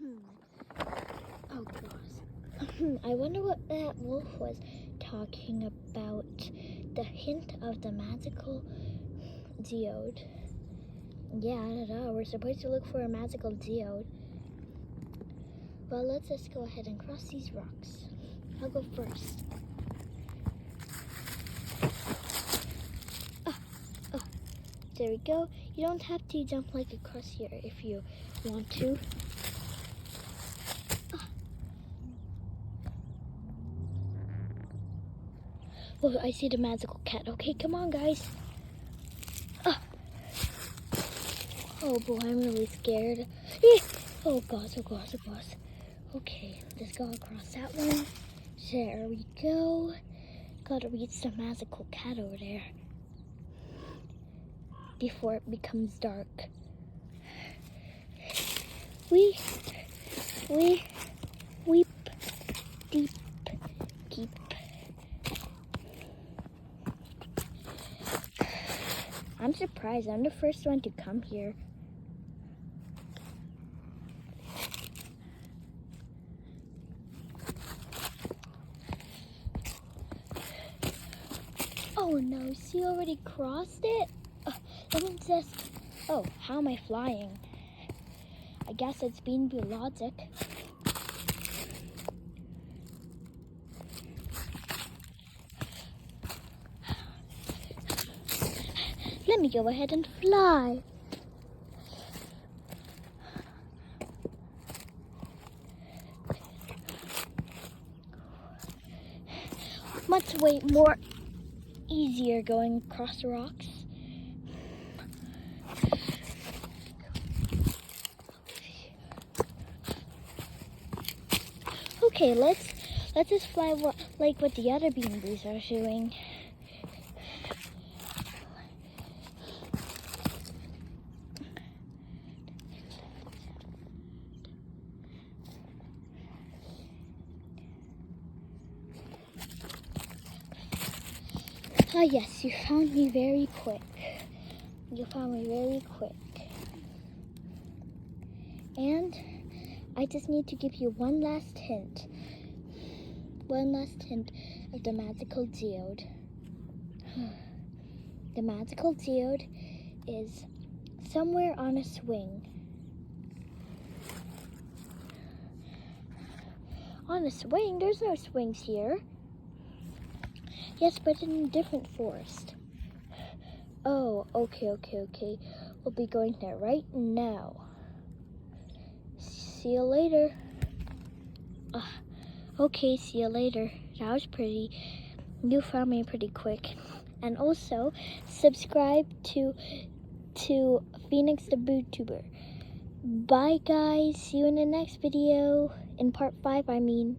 Oh gosh. I wonder what that wolf was talking about. The hint of the magical geode. Yeah, I don't know. We're supposed to look for a magical geode. Well, let's just go ahead and cross these rocks. I'll go first. There we go. You don't have to jump like across here if you want to. Oh, I see the magical cat. Okay, come on, guys. Oh boy, I'm really scared. Oh gosh, oh gosh, oh gosh. Okay, let's go across that one. There we go. Gotta reach the magical cat over there before it becomes dark. Weep, deep, keep. I'm surprised. I'm the first one to come here. Oh no, she already crossed it? Let me just... Oh, how am I flying? I guess it's being logic. Let me go ahead and fly. Much way more easier going across the rocks. Okay, let's just fly like what the other bees are doing. Ah yes, you found me very quick. You found me very quick. And I just need to give you one last hint. One last hint of the magical geode. The magical geode is somewhere on a swing. On a swing? There's no swings here. Yes, but in a different forest. Oh, okay. We'll be going there right now. See you later. Okay, see you later. That was pretty. You found me pretty quick. And also, subscribe to Phoenix the BootTuber. Bye, guys. See you in the next video. In part 5, I mean.